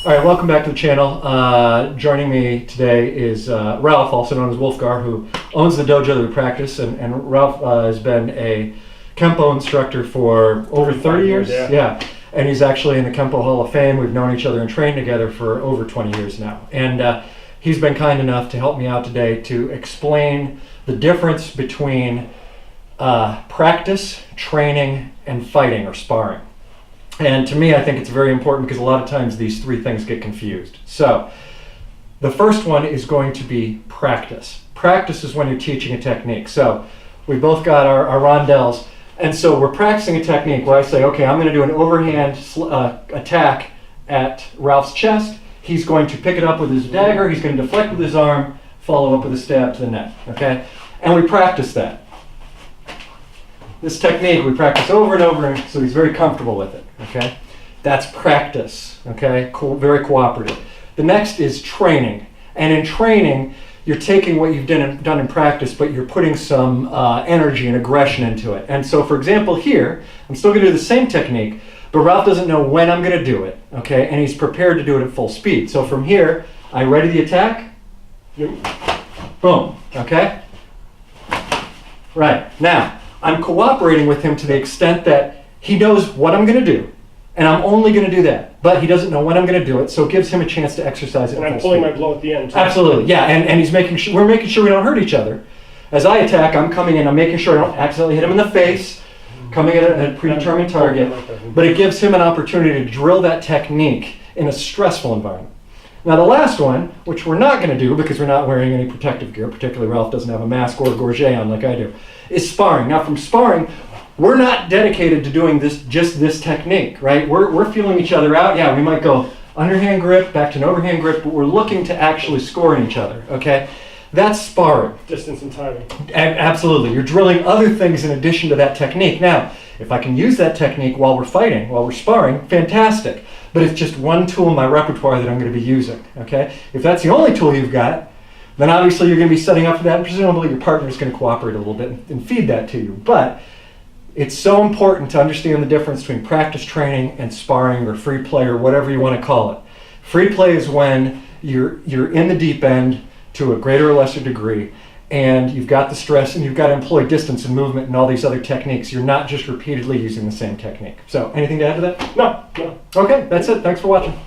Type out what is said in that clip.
All right, welcome back to the channel. Joining me today is Ralph, also known as Wolfgar, who owns the dojo that we practice. And Ralph has been a Kempo instructor for over 30 years. Yeah. And he's actually in the Kempo Hall of Fame. We've known each other and trained together for over 20 years now. And he's been kind enough to help me out today to explain the difference between practice, training, and fighting or sparring. And to me, I think it's very important because a lot of times these three things get confused. So the first one is going to be practice. Practice is when you're teaching a technique. So we both got our rondelles, and so we're practicing a technique where I say, okay, I'm going to do an overhand attack at Ralph's chest. He's going to pick it up with his dagger. He's going to deflect with his arm, follow up with a stab to the neck. Okay? And we practice that. This technique we practice over and over, so he's very comfortable with it. Okay, that's practice. Okay, very cooperative. The next is training, and in training, you're taking what you've done in practice, but you're putting some energy and aggression into it. And so, for example, here I'm still going to do the same technique, but Ralph doesn't know when I'm going to do it. Okay, and he's prepared to do it at full speed. So from here, I ready the attack. Boom. Okay. Right now, I'm cooperating with him to the extent that he knows what I'm going to do, and I'm only going to do that. But he doesn't know when I'm going to do it, so it gives him a chance to exercise it. And I'm pulling my blow at the end, too. Absolutely, yeah. And he's making sure we're making sure we don't hurt each other. As I attack, I'm coming in. I'm making sure I don't accidentally hit him in the face, coming at a predetermined target. But it gives him an opportunity to drill that technique in a stressful environment. Now the last one, which we're not going to do because we're not wearing any protective gear, particularly Ralph doesn't have a mask or a gorget on like I do, is sparring. Now from sparring, we're not dedicated to doing just this technique, right? We're feeling each other out. Yeah, we might go underhand grip, back to an overhand grip, but we're looking to actually score in each other, okay? That's sparring. Distance and timing. Absolutely. You're drilling other things in addition to that technique. Now, if I can use that technique while we're fighting, while we're sparring, fantastic. But it's just one tool in my repertoire that I'm going to be using, okay? If that's the only tool you've got, then obviously you're going to be setting up for that, and presumably your partner is going to cooperate a little bit and feed that to you. But it's so important to understand the difference between practice training and sparring or free play or whatever you want to call it. Free play is when you're in the deep end to a greater or lesser degree, and you've got the stress and you've got to employ distance and movement and all these other techniques. You're not just repeatedly using the same technique. So anything to add to that? No. Okay, that's it. Thanks for watching.